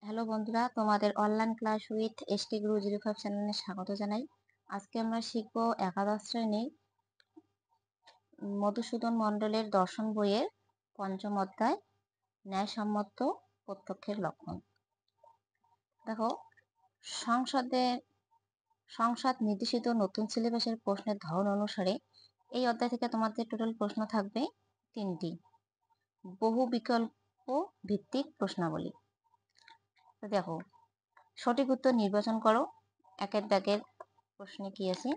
Hello বন্ধুরা, তোমাদের online class with ST গুরু 05 চ্যানেলে স্বাগত জানাই। আজকে আমরা শিখব একাদশ শ্রেণীর মধুসূদন মণ্ডলের দর্শন বইয়ের পঞ্চম অধ্যায় ন্যায়সম্মত প্রত্যক্ষের লক্ষণ। দেখো, সংসদ নির্দেশিত নতুন সিলেবাসের প্রশ্নের ধরন অনুসারে এই অধ্যায় থেকে তোমাদের টোটাল প্রশ্ন থাকবে 3টি বহু বিকল্প ভিত্তিক প্রশ্নাবলী। তো দেখো, সঠিক উত্তর নির্বাচন করো। একের দাগের প্রশ্নে কি আছে?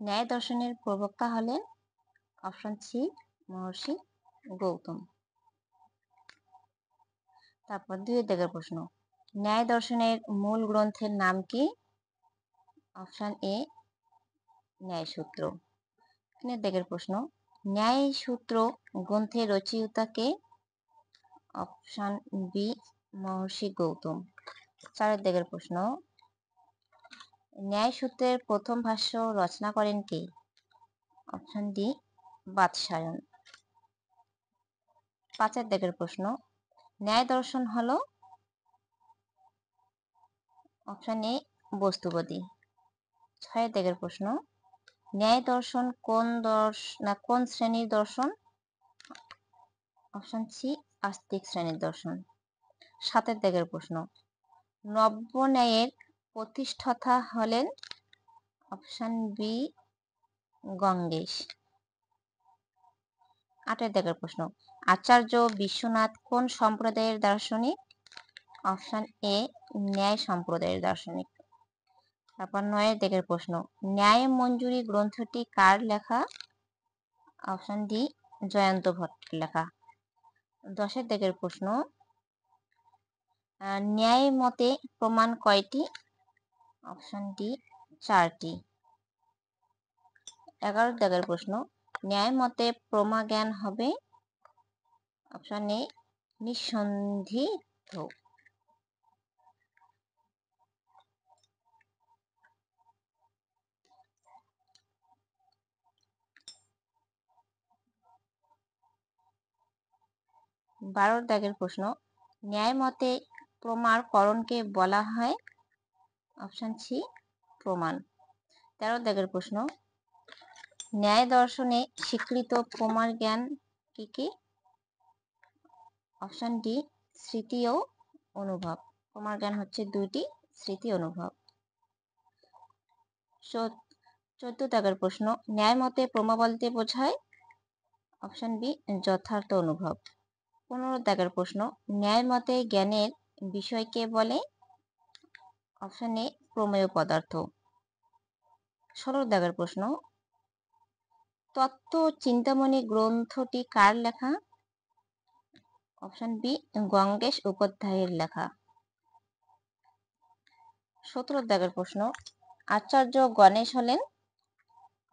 ন্যায় দর্শনের প্রবক্তা হলেন অপশন সি মহর্ষি গৌতম। তারপর 2 দাগের প্রশ্ন, ন্যায় দর্শনের মূল গ্রন্থের নাম কি? অপশন এ ন্যায় সূত্র। 3 দাগের প্রশ্ন, ন্যায় সূত্র গ্রন্থের রচয়িতা কে? অপশন বি মহর্ষি গৌতম। 4 দাগের প্রশ্ন, ন্যায় সূত্রের প্রথম ভাষ্য রচনা করেন কে? Option D Vatsyayan. 5 দাগের প্রশ্ন, ন্যায় দর্শন হলো? অপশন এ বস্তুবাদী। 6 দাগের প্রশ্ন, ন্যায় দর্শন কোন শ্রেণীর দর্শন? অপশন সি আস্তিক শ্রেণীর দর্শন। 7 দাগের প্রশ্ন, নব্য ন্যায়ের প্রতিষ্ঠাতা হলেন? Option B Ganges. 8 দাগের প্রশ্ন, আচার্য বিশ্বনাথ কোন সম্প্রদায়ের দার্শনিক? অপশন এ ন্যায় সম্প্রদায়ের দার্শনিক। তারপর 9 দাগের প্রশ্ন, ন্যায় মঞ্জুরি গ্রন্থটি কার লেখা? অপশন ডি জয়ন্ত ভট্টের লেখা। 10 দাগের প্রশ্ন, ন্যায় মতে প্রমাণ কয়টি? অপশন ডি 4টি। 11 দাগের প্রশ্ন, ন্যায় মতে প্রমা জ্ঞান হবে? Option A নিঃসন্দিগ্ধ। 12 দাগের প্রশ্ন, ন্যায় মতে প্রমার করণকে বলা হয়? অপশন সি প্রমাণ। 13 দাগের প্রশ্ন, ন্যায় দর্শনে স্বীকৃত প্রমার জ্ঞান কি কি? অপশন ডি স্মৃতি ও অনুভব। প্রমার জ্ঞান হচ্ছে 2টি, স্মৃতি অনুভব। 14 দাগের প্রশ্ন, ন্যায় মতে প্রমা বলতে বোঝায়? অপশন বি যথার্থ অনুভব। 15 দাগের প্রশ্ন, ন্যায় মতে জ্ঞানের বিষয়কে বলে? অপশন এ প্রমেয় পদার্থ। 16 দাগের প্রশ্ন, তত্ত্ব চিন্তামণি গ্রন্থটি কার লেখা? অপশন বি গঙ্গেশ উপাধ্যায়ের লেখা। 17 দাগের প্রশ্ন, আচার্য গণেশ হলেন?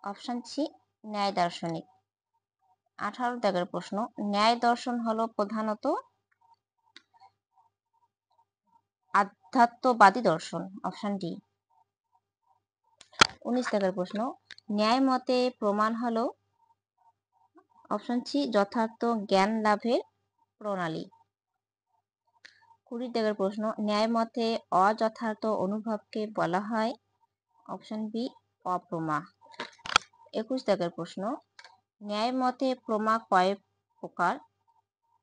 অপশন সি ন্যায় দার্শনিক। 18 দাগের প্রশ্ন, ন্যায় দর্শন হলো প্রধানত আধ্যাত্মবাদী দর্শন। Option D. 19 দাগের প্রশ্ন, ন্যায় মতে প্রমাণ হলো? অপশন সি যথার্থ জ্ঞান লাভের প্রণালী। 20 দাগের প্রশ্ন, ন্যায় মতে অযথার্থ অনুভবকে বলা হয়? Option B অপ্রমা। 21 দাগের প্রশ্ন, ন্যায় মতে প্রমা কয় প্রকার?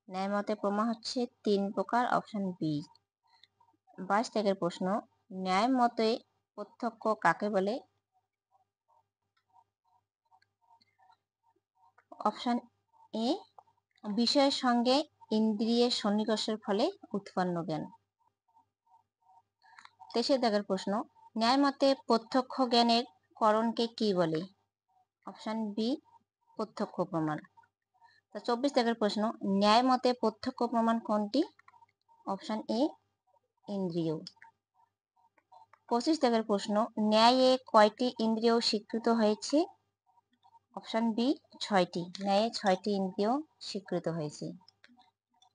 ন্যায় মতে প্রমা হচ্ছে 3 প্রকার। Option B. 22 দাগের প্রশ্ন, ন্যায় মতে প্রত্যক্ষ কাকে বলে? অপশন এ বিষয়ের সঙ্গে ইন্দ্রিয়ের সন্নিকর্ষের ফলে উৎপন্ন জ্ঞান। 23 দাগের প্রশ্ন, ন্যায় মতে প্রত্যক্ষ জ্ঞানের করণকে কি বলে? অপশন বি প্রত্যক্ষ প্রমাণ। 24 দাগের প্রশ্ন, ন্যায় মতে প্রত্যক্ষ প্রমাণ কোনটি? অপশন এ ইন্দ্রিয়। 25 দাগের প্রশ্ন, ন্যায়ে কয়টি ইন্দ্রিয় স্বীকৃত হয়েছে? অপশন বি 6টি। ন্যায়ে 6টি ইন্দ্রিয় স্বীকৃত হয়েছে।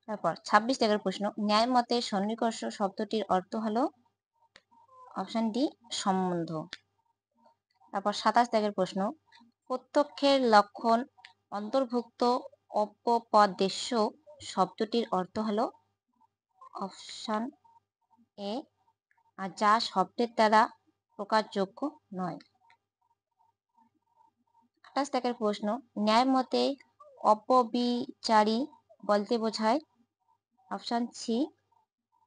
তারপর 26 দাগের প্রশ্ন, ন্যায় মতে সন্নিকর্ষ শব্দটির অর্থ হলো? অপশন ডি সম্বন্ধ। তারপর 27 দাগের প্রশ্ন, প্রত্যক্ষের লক্ষণ অন্তর্ভুক্ত অপপদেশ্য শব্দটির অর্থ হলো? অপশন এ, আর যা শব্দের দ্বারা প্রকাশযোগ্য নয়। 28 দাগের প্রশ্ন, ন্যায় মতে অপবিচারী বলতে বোঝায় অপশন সি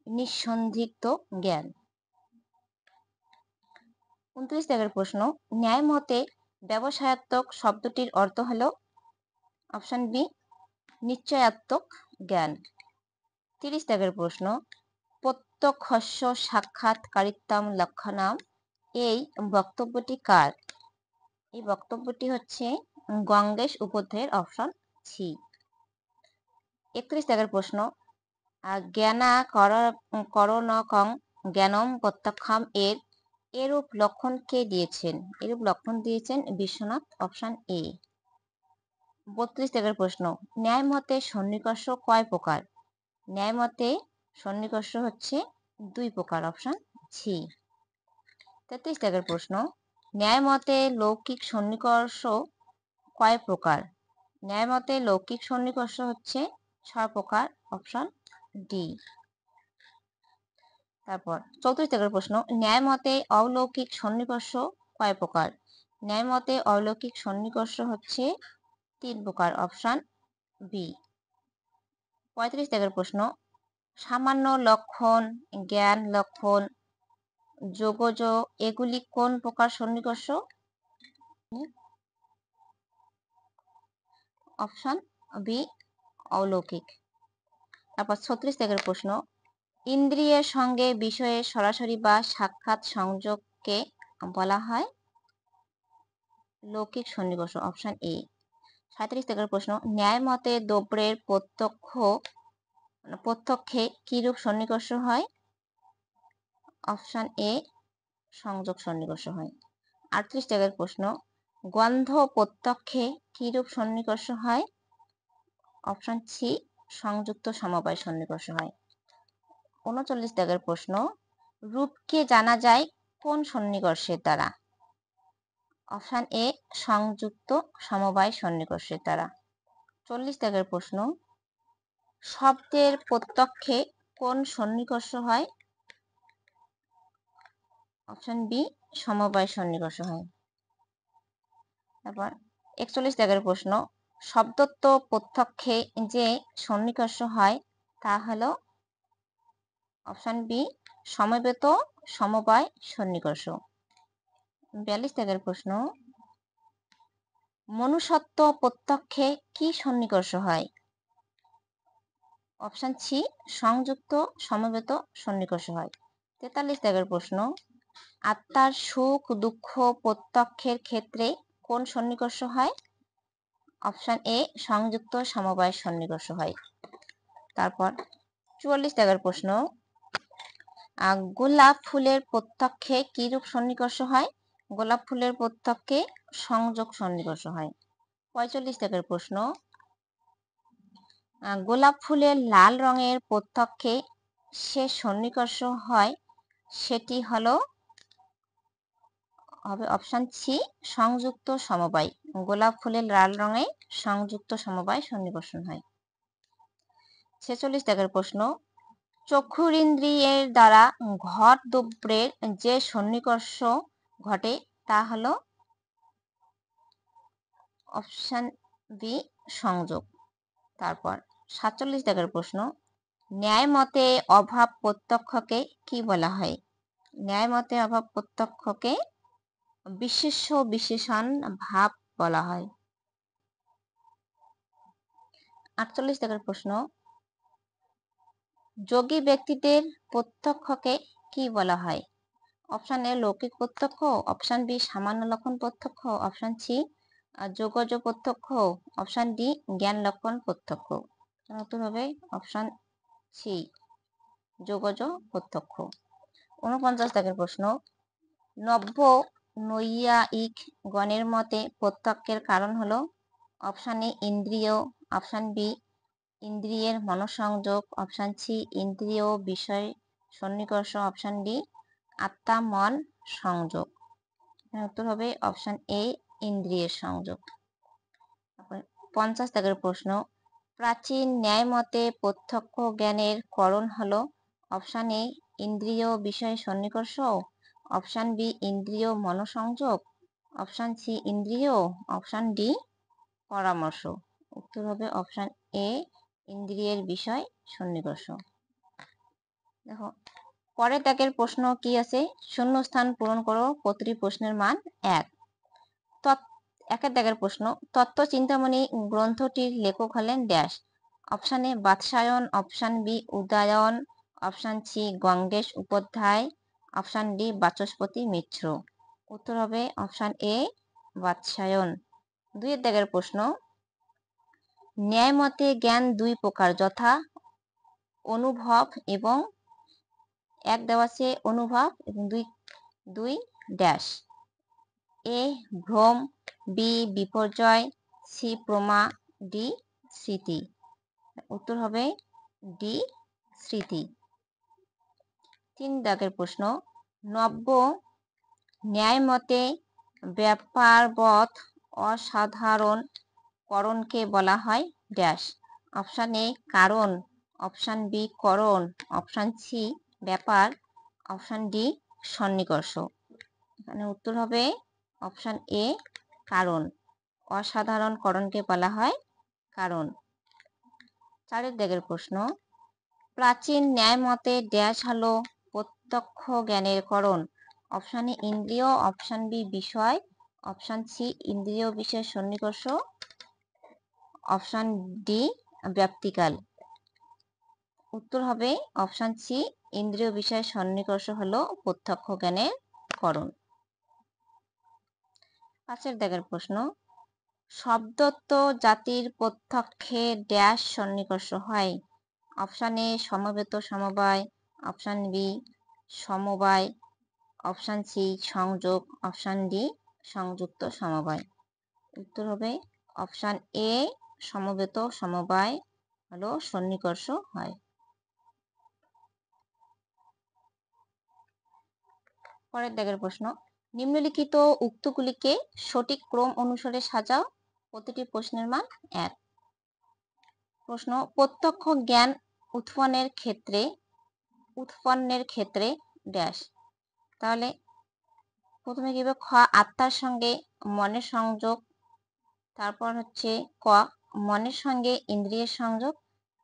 নিঃসন্দিগ্ধ জ্ঞান। 29 দাগের প্রশ্ন, ন্যায় মতে ব্যবসায়াত্মক শব্দটির অর্থ হলো অপশন বি নিশ্চয়াত্মক জ্ঞান। 30 দাগের প্রশ্ন, প্রত্যক্ষস্য সাক্ষাৎকারিত্বম লক্ষণাম, এই বক্তব্যটি কার? এই বক্তব্যটি হচ্ছে গঙ্গেশ উপাধ্যায়ের, অপশন সি। 31 দাগের প্রশ্ন, জ্ঞানা করণকং জ্ঞানম প্রত্যক্ষম এর এরূপ লক্ষণ কে দিয়েছেন? এরূপ লক্ষণ দিয়েছেন বিশ্বনাথ, অপশন এ। 32 দাগের প্রশ্ন, ন্যায় মতে সন্নিকর্ষ কয় প্রকার? ন্যায় মতে সন্নিকর্ষ হচ্ছে 2 প্রকার, অপশন সি। 33 দাগের প্রশ্ন, ন্যায় মতে লৌকিক সন্নিকর্ষ কয় প্রকার? ন্যায় মতে লৌকিক সন্নিকর্ষ হচ্ছে 6 প্রকার, অপশন ডি। তারপর 34 দাগের প্রশ্ন, ন্যায় মতে অলৌকিক সন্নিকর্ষ কয় প্রকার? ন্যায় মতে অলৌকিক সন্নিকর্ষ হচ্ছে 3 প্রকার, অপশন বি। 35 দাগের প্রশ্ন, সামান্য লক্ষণ, জ্ঞান লক্ষণ, যোগজ এগুলি কোন প্রকার সন্নিকর্ষ? অপশন বি অলৌকিক। তারপর 36 দাগের প্রশ্ন, ইন্দ্রিয়ের সঙ্গে বিষয়ের সরাসরি বা সাক্ষাৎ সংযোগকে বলা হয় লৌকিক সন্নিকর্ষ, অপশন এ। 37 দাগের প্রশ্ন, ন্যায় মতে দ্রব্যের প্রত্যক্ষে কিরূপ সন্নিকর্ষ হয়? অপশন এ সংযোগ সন্নিকর্ষ হয়। 38 দাগের প্রশ্ন, গন্ধ প্রত্যক্ষে কিরূপ সন্নিকর্ষ হয়? অপশন সি সংযুক্ত সমবায় সন্নিকর্ষ হয়। 39 দাগের প্রশ্ন, রূপকে জানা যায় কোন সন্নিকর্ষের দ্বারা? অপশন এ সংযুক্ত সমবায় সন্নিকর্ষের দ্বারা। 40 দাগের প্রশ্ন, শব্দের প্রত্যক্ষে কোন সন্নিকর্ষ হয়? অপশন বি সমবায় সন্নিকর্ষ হয়। তারপর 41 দাগের প্রশ্ন, শব্দত্ব প্রত্যক্ষে যে সন্নিকর্ষ হয় তা হলো অপশন বি সমবেত সমবায় সন্নিকর্ষ। 42 দাগের প্রশ্ন, মনুষ্যত্ব প্রত্যক্ষে কি সন্নিকর্ষ হয়? অপশন সি সংযুক্ত সমবেত সন্নিকর্ষ হয়। 43 দাগের প্রশ্ন, আত্মার সুখ দুঃখ প্রত্যক্ষের ক্ষেত্রে কোন সন্নিকর্ষ হয়? অপশন এ সংযুক্ত সমবায় সন্নিকর্ষ হয়। তারপর 44 দাগের প্রশ্ন, গোলাপ ফুলের প্রত্যক্ষে কিরূপ সন্নিকর্ষ হয়? গোলাপ ফুলের প্রত্যক্ষে সংযোগ সন্নিকর্ষ হয়। 45 দাগের প্রশ্ন, গোলাপ ফুলের লাল রঙের প্রত্যক্ষে সে সন্নিকর্ষ হয় সেটি হবে অপশন সি সংযুক্ত সমবায়। গোলাপ ফুলের লাল রঙে সংযুক্ত সমবায় সন্নিকর্ষণ হয়। 46 দাগের প্রশ্ন, চক্ষুরিন্দ্রিয়ের দ্বারা ঘট দ্রব্যের যে সন্নিকর্ষ ঘটে তা হলো অপশন বি সংযোগ। তারপর 47 দাগের প্রশ্ন, ন্যায় মতে অভাব প্রত্যক্ষকে কি বলা হয়? ন্যায় মতে অভাব প্রত্যক্ষকে বিশেষ্য বিশেষণ ভাব বলা হয়। 48 দাগের প্রশ্ন, যোগী ব্যক্তিদের প্রত্যক্ষকে কি বলা হয়? অপশন এ লৌকিক প্রত্যক্ষ, অপশন বি সামান্য লক্ষণ প্রত্যক্ষ, অপশন সি যোগজ প্রত্যক্ষ, অপশন ডি জ্ঞান লক্ষণ প্রত্যক্ষ। উত্তর হবে অপশন সি যোগজ প্রত্যক্ষ। 49 দাগের প্রশ্ন, নব্য নৈয়ায়িক গণের মতে প্রত্যক্ষের কারণ হলো অপশন এ ইন্দ্রিয়, অপশন বি ইন্দ্রিয়ের মনঃসংযোগ, অপশন সি ইন্দ্রিয় বিষয় সন্নিকর্ষ, অপশন ডি আত্মা মন সংযোগ। উত্তর হবে অপশন এ ইন্দ্রিয়ের সংযোগ। 50 দাগের প্রশ্ন, প্রাচীন ন্যায় মতে প্রত্যক্ষ জ্ঞানের করণ হলো অপশান এ ইন্দ্রিয় বিষয় সন্নিকর্ষ, অপশান বি ইন্দ্রিয় মনোসংযোগ, অপশান সি ইন্দ্রিয়, অপশান ডি পরামর্শ। উত্তর হবে অপশান এ ইন্দ্রিয়ের বিষয় সন্নিকর্ষ। দেখো পরের দাগের প্রশ্ন কি আছে, শূন্যস্থান পূরণ করো, প্রতিটি প্রশ্নের মান 1। একের দাগের প্রশ্ন, তত্ত্ব চিন্তামণি গ্রন্থটির লেখক হলেন dash. Option A Vatsyayana, option B Udayana, option C Gangesha Upadhyaya, option D Vachaspati Mishra. উত্তর হবে অপশান এ বাৎসায়ন। 2 দাগের প্রশ্ন, ন্যায়মতে জ্ঞান 2 প্রকার যথা অনুভব এবং 1 দেওয়া আছে অনুভব এবং 2 ড্যাশ। এ ভ্রম, বি বিপর্যয়, সি প্রমা, ডি স্মৃতি। উত্তর হবে ডি স্মৃতি। 3 দাগের প্রশ্ন, নব্য ন্যায়মতে ব্যাপারবৎ অসাধারণ করণকে বলা হয় ড্যাশ। অপশান এ কারণ, অপশান বি করণ, অপশান সি ব্যাপার, অপশান ডি সন্নিকর্ষ। এখানে উত্তর হবে অপশান এ কারণ। অসাধারণ করণকে বলা হয় কারণ। 4 দাগের প্রশ্ন, প্রাচীন ন্যায়মতে ড্যাশ হলো প্রত্যক্ষ জ্ঞানের করণ। অপশান এ ইন্দ্রিয়, অপশান বি বিষয়, অপশান সি ইন্দ্রিয় বিষয় সন্নিকর্ষ, অপশান ডি ব্যাপ্তিকাল। উত্তর হবে অপশান সি ইন্দ্রিয় বিষয় সন্নিকর্ষ হলো প্রত্যক্ষ জ্ঞানের করণ। 5 দাগের প্রশ্ন, শব্দত্ব জাতির প্রত্যক্ষে ড্যাশ সন্নিকর্ষ হয়। অপশান এ সমবেত সমবায়, অপশান বি সমবায়, অপশান সি সংযোগ, অপশান ডি সংযুক্ত সমবায়। উত্তর হবে অপশান এ সমবেত সমবায় হলো সন্নিকর্ষ হয়। পরের দাগের প্রশ্ন, নিম্নলিখিত উক্তগুলিকে সঠিক ক্রম অনুসারে সাজাও, প্রতিটি প্রশ্নের মান 1। প্রশ্ন, প্রত্যক্ষ জ্ঞান উৎপন্নের ক্ষেত্রে ড্যাশ। তাহলে প্রথমে কি হবে, খ আত্মার সঙ্গে মনের সংযোগ, তারপর হচ্ছে ক মনের সঙ্গে ইন্দ্রিয়ের সংযোগ,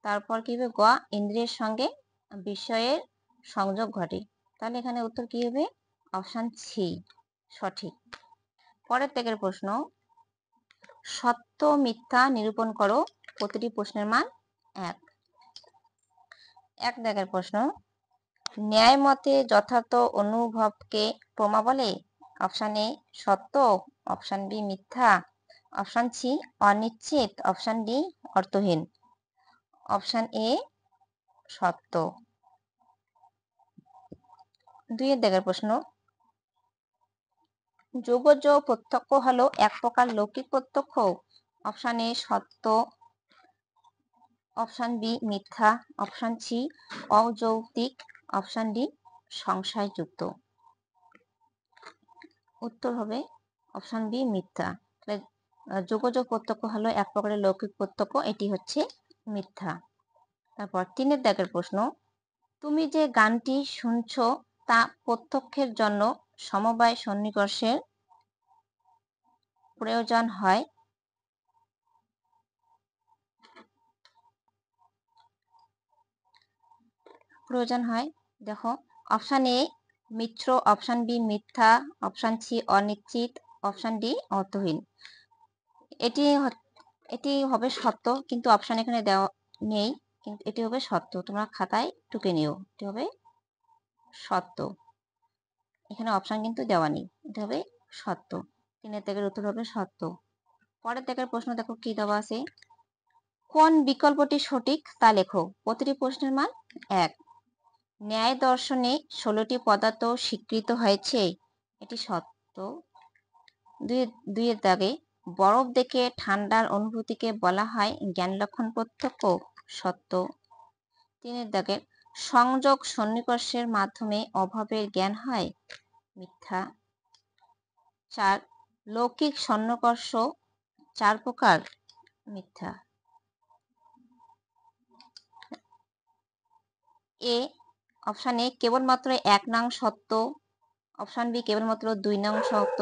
তারপর কি হবে গ ইন্দ্রিয়ের সঙ্গে বিষয়ের সংযোগ ঘটে। তাহলে এখানে উত্তর কি হবে অপশান সি সঠিক। পরের দাগের প্রশ্ন, সত্য মিথ্যা নিরূপণ করো, প্রতিটি প্রশ্নের মান 1। 1 দাগের প্রশ্ন, ন্যায় মতে যথার্থ অনুভবকে প্রমা বলে। অপশান এ সত্য, অপশান বি মিথ্যা, অপশান সি অনিশ্চিত, অপশান ডি অর্থহীন। অপশান এ সত্য। 2 দাগের প্রশ্ন, যোগজ প্রত্যক্ষ হলো এক প্রকার লৌকিক প্রত্যক্ষ। অপশান এ সত্য, অপশান বি মিথ্যা, অপশান সি অযৌক্তিক, অপশান ডি সংশয়যুক্ত। উত্তর হবে অপশান বি মিথ্যা। যোগজ প্রত্যক্ষ হলো এক প্রকারের লৌকিক প্রত্যক্ষ, এটি হচ্ছে মিথ্যা। তারপর 3 দাগের প্রশ্ন, তুমি যে গানটি শুনছ তা প্রত্যক্ষের জন্য সমবায় সন্নিকর্ষের প্রয়োজন হয়। দেখো অপশান এ মিশ্র, অপশান বি মিথ্যা, অপশান সি অনিশ্চিত, অপশান ডি অর্থহীন। এটি হবে সত্য, কিন্তু অপশান এখানে দেওয়া নেই, কিন্তু এটি হবে সত্য, তোমরা খাতায় টুকে নিও, এটি হবে সত্য। এখানে অপশান কিন্তু দেওয়া নেই, এটা হবে সত্য। 3 দাগের উত্তর হবে সত্য। পরের দাগের প্রশ্ন দেখো কি দেওয়া আছে, কোন বিকল্পটি সঠিক তা লেখো, প্রতিটি প্রশ্নের মান 1। ন্যায় দর্শনে 16টি পদার্থ স্বীকৃত হয়েছে, এটি সত্য। 2 দাগে বরফ দেখে ঠান্ডার অনুভূতিকে বলা হয় জ্ঞান লক্ষণ প্রত্যক্ষ, সত্য। 3 দাগের সংযোগ সন্নিকর্ষের মাধ্যমে অভাবের জ্ঞান হয়, মিথ্যা। 4 লৌকিক সন্নিকর্ষ 4 প্রকার, মিথ্যা। এ অপশান এ কেবলমাত্র 1 নং সত্য, অপশান বি কেবলমাত্র 2 নং সত্য,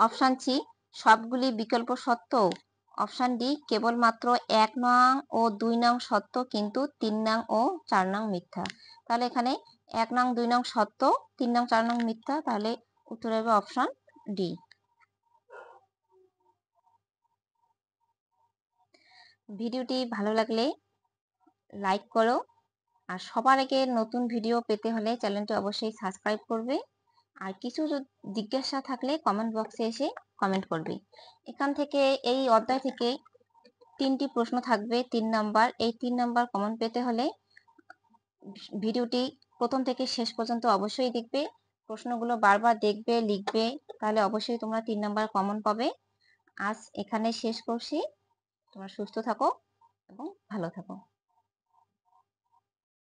অপশান সি সবগুলি বিকল্প সত্য, অপশান ডি কেবলমাত্র 1 নং ও 2 নং সত্য কিন্তু 3 নং ও 4 নং মিথ্যা। তাহলে এখানে 1 নং 2 নং সত্য, 3 নং 4 নং মিথ্যা, তাহলে উত্তর হবে অপশান ডি। ভিডিওটি ভালো লাগলে লাইক করো, আর সবার আগে নতুন ভিডিও পেতে হলে চ্যানেলটি অবশ্যই সাবস্ক্রাইব করবে, আর কিছু জিজ্ঞাসা থাকলে কমেন্ট বক্সে এসে কমেন্ট করবে। এখান থেকে এই অধ্যায় থেকে 3টি প্রশ্ন থাকবে 3 নাম্বার। এই 3 নাম্বার কমন পেতে হলে ভিডিওটি প্রথম থেকে শেষ পর্যন্ত অবশ্যই দেখবে, প্রশ্নগুলো বারবার দেখবে, লিখবে, তাহলে অবশ্যই তোমরা 3 নাম্বার কমন পাবে। আজ এখানে শেষ করছি। তোমরা সুস্থ থাকো এবং ভালো থাকো।